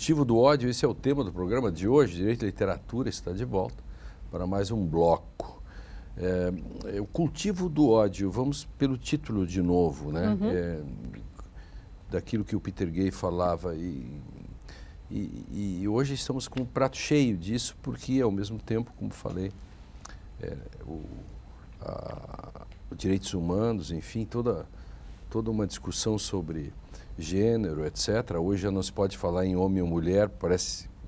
Cultivo do ódio, esse é o tema do programa de hoje. Direito e Literatura está de volta para mais um bloco. O cultivo do ódio, vamos pelo título de novo, né? Daquilo que o Peter Gay falava e hoje estamos com um prato cheio disso, porque ao mesmo tempo, como falei, direitos humanos, enfim, toda uma discussão sobre gênero, etc. Hoje já não se pode falar em homem ou mulher,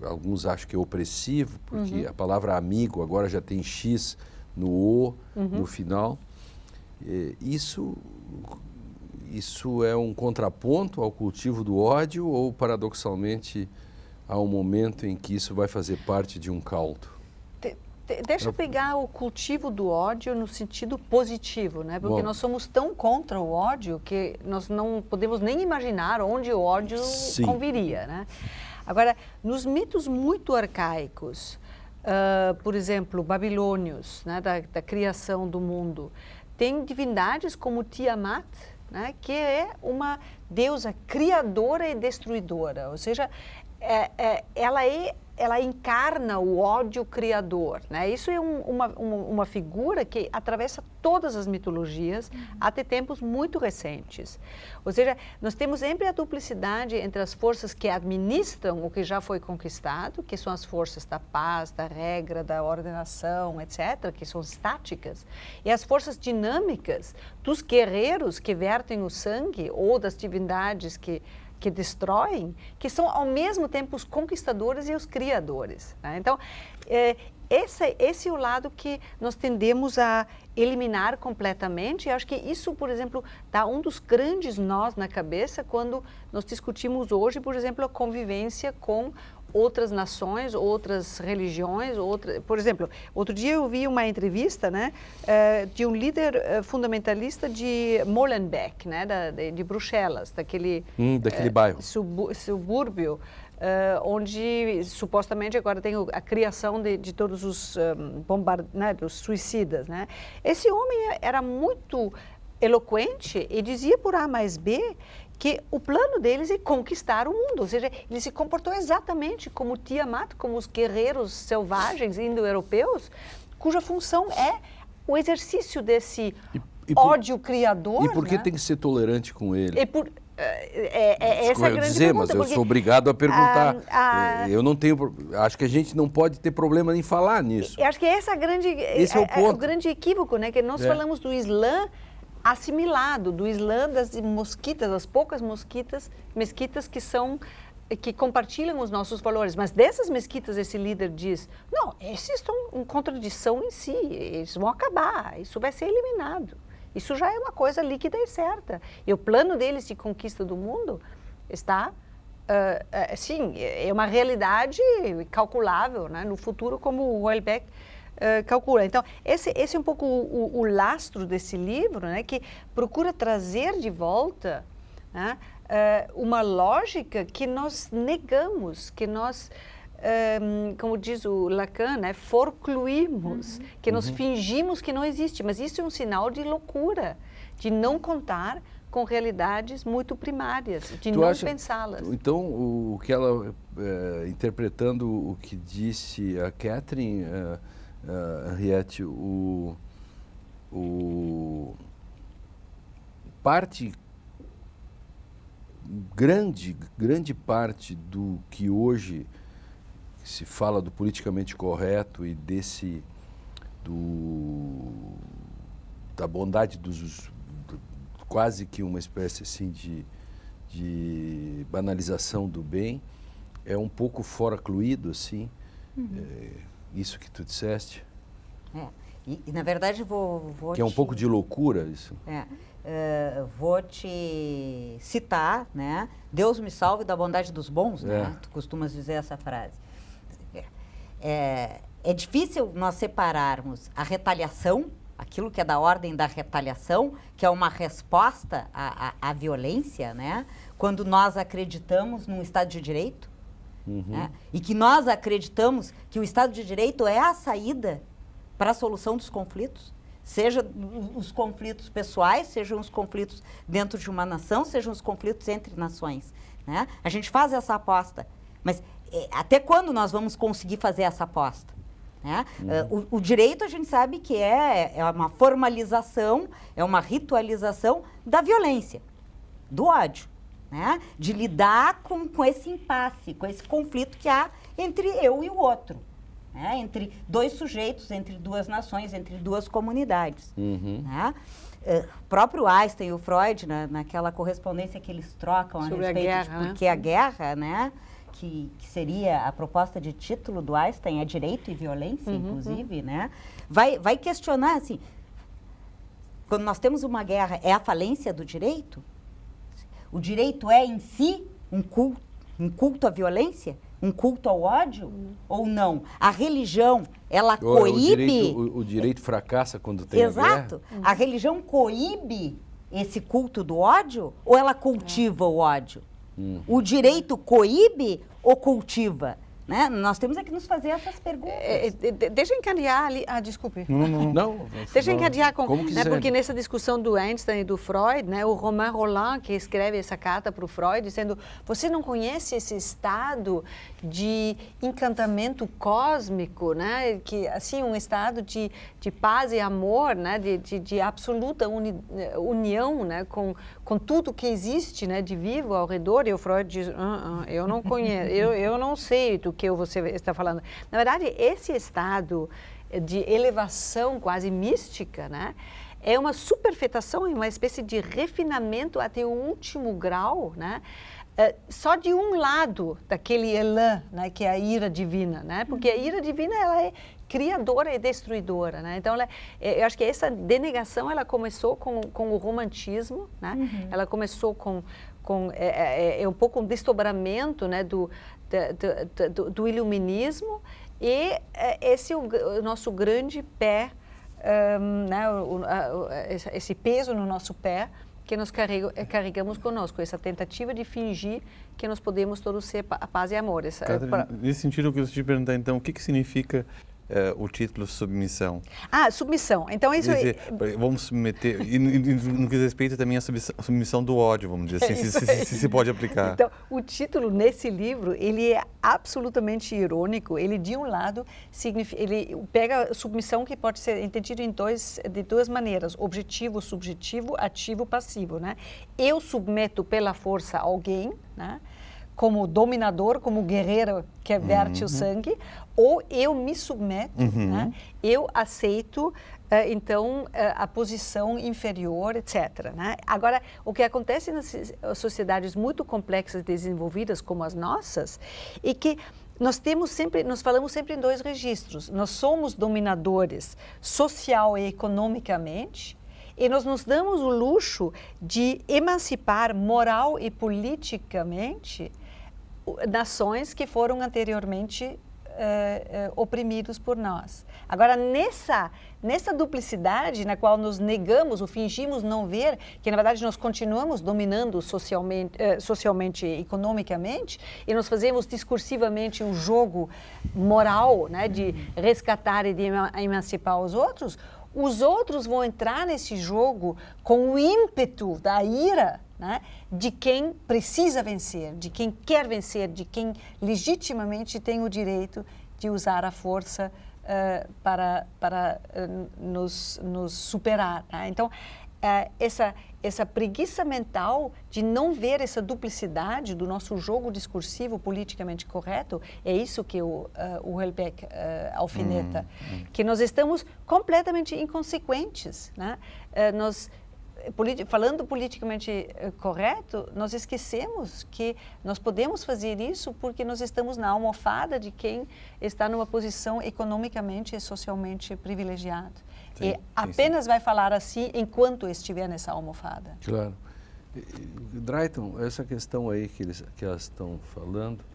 alguns acham que é opressivo, porque a palavra amigo agora já tem X no O, no final. Isso é um contraponto ao cultivo do ódio ou, paradoxalmente, há um momento em que isso vai fazer parte de um caldo? Deixa eu pegar o cultivo do ódio no sentido positivo, né? Porque nós somos tão contra o ódio que nós não podemos nem imaginar onde o ódio conviria, né? Agora, nos mitos muito arcaicos, por exemplo, babilônios, né, da criação do mundo, tem divindades como Tiamat, né, que é uma deusa criadora e destruidora, ou seja, ela encarna o ódio criador, né? Isso é uma figura que atravessa todas as mitologias até tempos muito recentes. Ou seja, nós temos sempre a duplicidade entre as forças que administram o que já foi conquistado, que são as forças da paz, da regra, da ordenação, etc., que são estáticas, e as forças dinâmicas dos guerreiros que vertem o sangue ou das divindades que destroem, que são ao mesmo tempo os conquistadores e os criadores, né? Então, esse é o lado que nós tendemos a eliminar completamente, e acho que isso, por exemplo, dá um dos grandes nós na cabeça quando nós discutimos hoje, por exemplo, a convivência com outras nações, outras religiões, por exemplo, outro dia eu vi uma entrevista, né, de um líder fundamentalista de Molenbeek, né, de Bruxelas, daquele bairro, subúrbio, onde supostamente agora tem a criação de todos os dos suicidas, né? Esse homem era muito eloquente e dizia por A mais B que o plano deles é conquistar o mundo, ou seja, ele se comportou exatamente como Tiamat, como os guerreiros selvagens indo-europeus, cuja função é o exercício desse ódio criador. E por que, né? Tem que ser tolerante com ele? Essa é a grande dizer, pergunta, mas eu sou obrigado a perguntar. Eu não tenho, acho que a gente não pode ter problema em falar nisso. Eu acho que esse é o grande equívoco, né? Que nós falamos do Islã assimilado, do Islã das mosquitas, das poucas mesquitas que compartilham os nossos valores. Mas dessas mesquitas, esse líder diz, não, esses estão em contradição em si, eles vão acabar, isso vai ser eliminado. Isso já é uma coisa líquida e certa. E o plano deles de conquista do mundo está, sim, é uma realidade calculável, né, no futuro, como o Houellebecq calcula. Então, esse é um pouco o lastro desse livro, né, que procura trazer de volta, né, uma lógica que nós negamos, que nós, como diz o Lacan, né, forcluímos, que nós fingimos que não existe. Mas isso é um sinal de loucura, de não contar com realidades muito primárias, de não pensá-las. Então, o que ela, interpretando o que disse a Catherine, Henriette, grande parte do que hoje se fala do politicamente correto e da bondade quase que uma espécie assim de banalização do bem, é um pouco foracluído, assim, isso que tu disseste. E na verdade vou que é um pouco de loucura isso. Vou te citar, né? Deus me salve da bondade dos bons, né? Tu costumas dizer essa frase. É difícil nós separarmos a retaliação, aquilo que é da ordem da retaliação, que é uma resposta à violência, né? Quando nós acreditamos num Estado de Direito, né? E que nós acreditamos que o Estado de Direito é a saída para a solução dos conflitos, seja os conflitos pessoais, sejam os conflitos dentro de uma nação, sejam os conflitos entre nações, né? A gente faz essa aposta, Mas até quando nós vamos conseguir fazer essa aposta? Né? O direito a gente sabe que é uma formalização, é uma ritualização da violência, do ódio, né? De lidar com esse impasse, com esse conflito que há entre eu e o outro, né? Entre dois sujeitos, entre duas nações, entre duas comunidades. Né? O próprio Einstein e o Freud, naquela correspondência que eles trocam sobre a respeito a guerra, de por que a guerra, né? Que seria a proposta de título do Einstein, é direito e violência, inclusive, né? Vai questionar, assim, quando nós temos uma guerra, é a falência do direito? O direito é, em si, um culto à violência? Um culto ao ódio? Ou não? A religião, ela coíbe... O direito fracassa quando tem Exato. a guerra? A religião coíbe esse culto do ódio ou ela cultiva o ódio? O direito coíbe ou cultiva? Né? Nós temos é que nos fazer essas perguntas. Deixa eu encadear ali. Desculpe. Não. Deixa eu encadear com... Como quiser. Porque nessa discussão do Einstein e do Freud, né, o Romain Rolland, que escreve essa carta para o Freud, dizendo, você não conhece esse estado de encantamento cósmico, né, que, assim, um estado de paz e amor, né, de absoluta união, né, com tudo que existe, né, de vivo ao redor. E o Freud diz, eu não conheço, eu não sei do que você está falando. Na verdade, esse estado de elevação quase mística, né, é uma superfetação, uma espécie de refinamento até o último grau, né, só de um lado daquele elan, né, que é a ira divina, né, porque a ira divina ela é criadora e destruidora, né? Então, eu acho que essa denegação ela começou com o romantismo, né? Ela começou com um pouco um desdobramento, né, do iluminismo e esse é o nosso grande pé, né, esse peso no nosso pé que nós carregamos conosco, essa tentativa de fingir que nós podemos todos ser a paz e amor. Nesse sentido, eu queria te perguntar, então, o que significa o título submissão? Submissão. Então, isso... Quer dizer, vamos submeter... E no que diz respeito também à submissão do ódio, vamos dizer assim, se pode aplicar. Então, o título nesse livro, ele é absolutamente irônico. Ele, de um lado, ele pega submissão que pode ser entendido de duas maneiras. Objetivo, subjetivo, ativo, passivo, né? Eu submeto pela força alguém, né? Como dominador, como guerreiro que verte o sangue, ou eu me submeto, né? Eu aceito, então, a posição inferior, etc. Né? Agora, o que acontece nas sociedades muito complexas, desenvolvidas como as nossas, é que nós falamos sempre em dois registros. Nós somos dominadores social e economicamente, e nós nos damos o luxo de emancipar moral e politicamente nações que foram anteriormente oprimidos por nós. Agora, nessa duplicidade na qual nos negamos ou fingimos não ver, que na verdade nós continuamos dominando socialmente e economicamente, e nós fazemos discursivamente um jogo moral, né, de resgatar e de emancipar os outros vão entrar nesse jogo com o ímpeto da ira, né, de quem precisa vencer, de quem quer vencer, de quem legitimamente tem o direito de usar a força para nos superar. Né? Então, essa preguiça mental de não ver essa duplicidade do nosso jogo discursivo politicamente correto, é isso que o Houellebecq alfineta, que nós estamos completamente inconsequentes. Né? Falando politicamente correto, nós esquecemos que nós podemos fazer isso porque nós estamos na almofada de quem está numa posição economicamente e socialmente privilegiada. E apenas vai falar assim enquanto estiver nessa almofada. Claro. Drayton, essa questão aí que elas estão falando,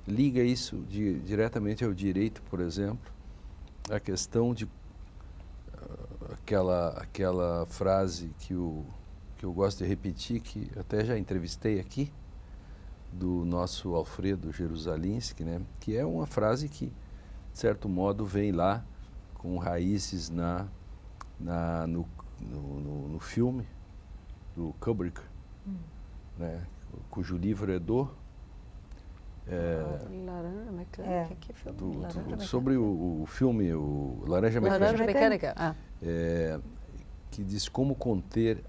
liga isso diretamente ao direito, por exemplo, a questão de aquela frase que eu gosto de repetir, que até já entrevistei aqui, do nosso Alfredo Jerusalinski, né? Que é uma frase que, de certo modo, vem lá com raízes no filme do Kubrick, né? Cujo livro é do Laranja Mecânica, que filme? Laranja Mecânica. Sobre o filme o Laranja Mecânica, Laranja Mecânica. Ah. Que diz como conter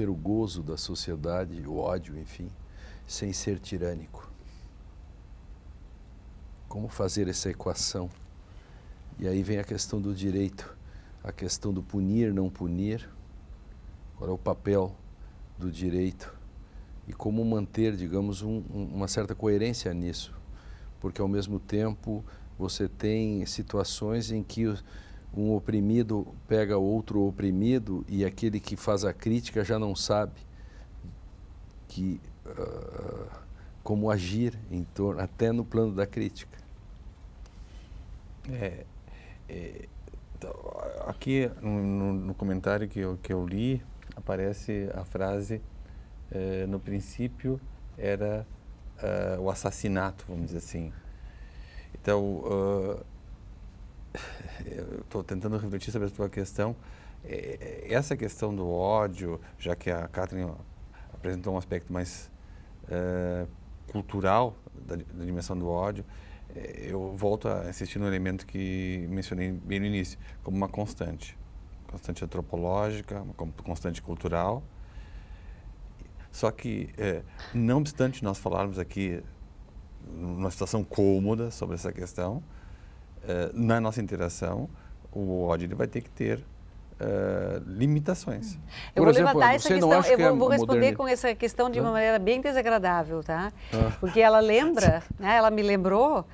o gozo da sociedade, o ódio, enfim, sem ser tirânico. Como fazer essa equação? E aí vem a questão do direito, a questão do punir, não punir, qual é o papel do direito e como manter, digamos, uma certa coerência nisso, porque ao mesmo tempo você tem situações em que um oprimido pega outro oprimido e aquele que faz a crítica já não sabe como agir em torno, até no plano da crítica. Então, aqui no comentário que eu li, aparece a frase, no princípio era o assassinato, vamos dizer assim. Então, eu estou tentando refletir sobre a tua questão. Essa questão do ódio, já que a Catherine apresentou um aspecto mais cultural da dimensão do ódio, eu volto a insistir no elemento que mencionei bem no início, como uma constante antropológica, uma constante cultural. Só que, não obstante nós falarmos aqui numa situação cômoda sobre essa questão, na nossa interação, o ódio ele vai ter que ter limitações. Eu vou levantar essa questão, eu vou responder com essa questão de uma maneira bem desagradável, tá? Porque ela lembra, né, ela me lembrou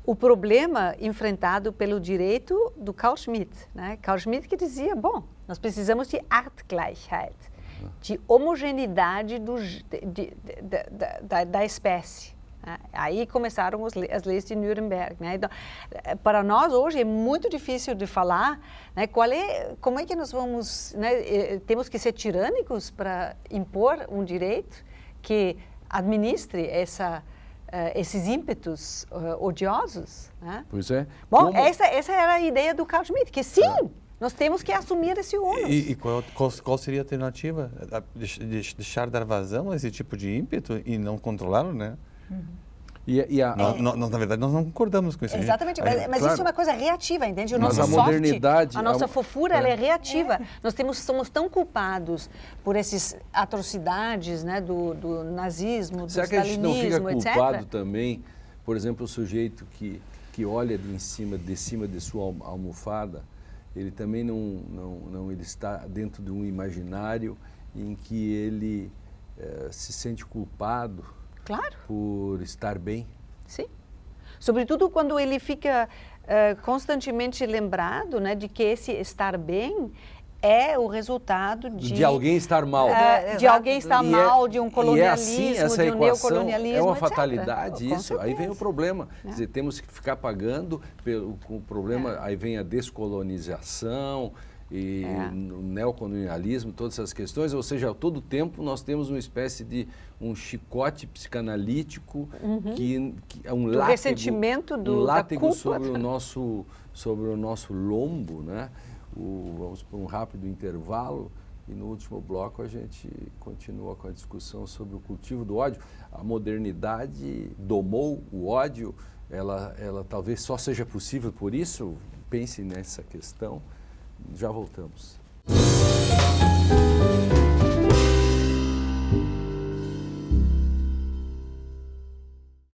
o problema enfrentado pelo direito do Carl Schmitt, né? Carl Schmitt que dizia, bom, nós precisamos de Artgleichheit, de homogeneidade da espécie. Aí começaram as leis de Nuremberg, né? Então, para nós hoje é muito difícil de falar, né, como é que nós vamos, né, temos que ser tirânicos para impor um direito que administre esses ímpetos odiosos, né? Pois é. Bom, essa era a ideia do Carl Schmitt, que sim, nós temos que assumir esse ônus. E qual seria a alternativa? Deixar dar vazão a esse tipo de ímpeto e não controlá-lo, né? Na verdade, nós não concordamos com isso. Exatamente, mas claro, isso é uma coisa reativa, entende? O mas nosso a modernidade, a nossa fofura, ela é reativa. Nós somos tão culpados por essas atrocidades, né, do nazismo, do será que a gente não fica stalinismo, culpado etc. também, por exemplo, o sujeito que olha de cima de sua almofada, ele também ele está dentro de um imaginário em que ele se sente culpado. Claro. Por estar bem? Sim. Sobretudo quando ele fica constantemente lembrado, né, de que esse estar bem é o resultado de alguém estar mal. De alguém estar mal, de um colonialismo, e é assim, essa de um equação neocolonialismo, é uma etc. fatalidade Com isso. certeza. Aí vem o problema. Quer dizer, temos que ficar pagando com o problema, aí vem a descolonização e o neocolonialismo, todas essas questões, ou seja, a todo tempo nós temos uma espécie de um chicote psicanalítico que é um látigo, ressentimento da culpa sobre o nosso lombo, né? Vamos para um rápido intervalo e no último bloco a gente continua com a discussão sobre o cultivo do ódio. A modernidade domou o ódio, ela talvez só seja possível por isso? Pense nessa questão. Já voltamos.